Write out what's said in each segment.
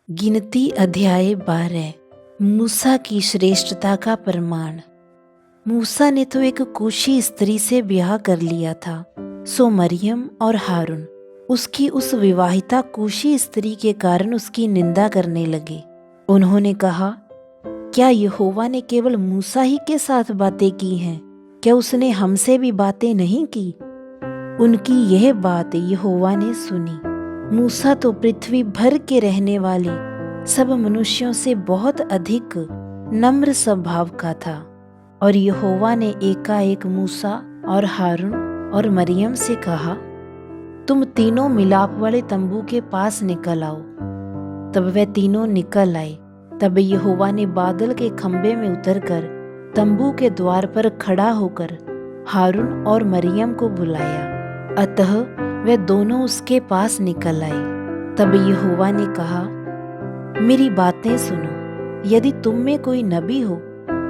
गिनती अध्याय 12। मूसा की श्रेष्ठता का प्रमाण। मूसा ने तो एक कूशी स्त्री से ब्याह कर लिया था, सो मरियम और हारून उसकी उस विवाहिता कूशी स्त्री के कारण उसकी निंदा करने लगे। उन्होंने कहा, क्या यहोवा ने केवल मूसा ही के साथ बातें की हैं? क्या उसने हमसे भी बातें नहीं की? उनकी यह बात यहोवा ने सुनी। मूसा तो पृथ्वी भर के रहने वाले सब मनुष्यों से बहुत अधिक नम्र स्वभाव का था। और यहोवा ने एकाएक मूसा और हारून और मरियम से कहा, तुम तीनों मिलाप वाले तंबू के पास निकल आओ। तब वे तीनों निकल आए। तब यहोवा ने बादल के खंबे में उतरकर तंबू के द्वार पर खड़ा होकर हारून और मरियम को बुलाया। अतः वे दोनों उसके पास निकल आए। तब यहोवा ने कहा, मेरी बातें सुनो। यदि तुम में कोई नबी हो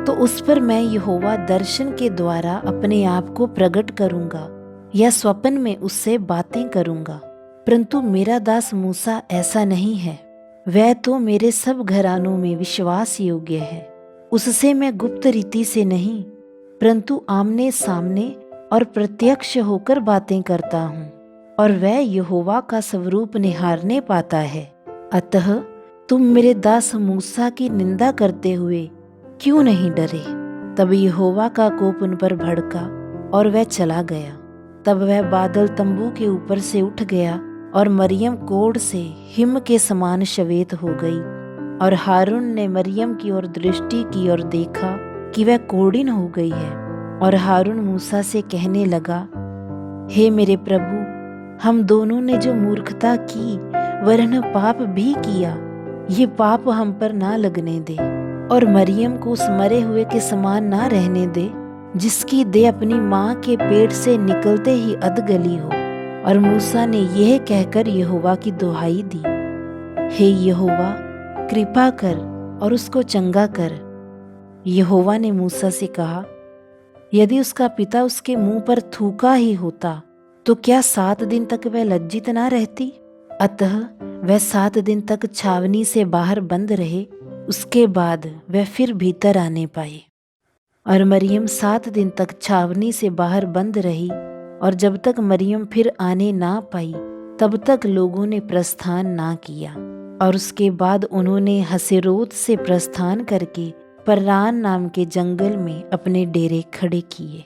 तो उस पर मैं यहोवा दर्शन के द्वारा अपने आप को प्रकट करूंगा या स्वप्न में उससे बातें करूंगा। परंतु मेरा दास मूसा ऐसा नहीं है। वह तो मेरे सब घरानों में विश्वास योग्य है। उससे मैं गुप्त रीति से नहीं, परंतु आमने सामने और प्रत्यक्ष होकर बातें करता हूँ, और वह यहोवा का स्वरूप निहारने पाता है। अतः तुम मेरे दास मूसा की निंदा करते हुए क्यों नहीं डरे? तब यहोवा का कोप उन पर भड़का और वह चला गया। तब वह बादल तंबू के ऊपर से उठ गया और मरियम कोढ़ से हिम के समान श्वेत हो गई। और हारून ने मरियम की ओर दृष्टि की और देखा कि वह कोढ़िन हो गई है। और हारून मूसा से कहने लगा, हे मेरे प्रभु, हम दोनों ने जो मूर्खता की वरन पाप भी किया, ये पाप हम पर ना लगने दे, और मरियम को उस मरे हुए के समान ना रहने दे, जिसकी देह अपनी माँ के पेट से निकलते ही अधगली हो। और मूसा ने यह कहकर यहोवा की दुहाई दी, हे यहोवा, कृपा कर और उसको चंगा कर। यहोवा ने मूसा से कहा, यदि उसका पिता उसके मुंह पर थूका ही होता तो क्या 7 दिन तक वह लज्जित ना रहती? अतः वह 7 दिन तक छावनी से बाहर बंद रहे, उसके बाद वह फिर भीतर आने पाए। और मरियम 7 दिन तक छावनी से बाहर बंद रही, और जब तक मरियम फिर आने ना पाई तब तक लोगों ने प्रस्थान ना किया। और उसके बाद उन्होंने हसेरोत से प्रस्थान करके पर्रान नाम के जंगल में अपने डेरे खड़े किए।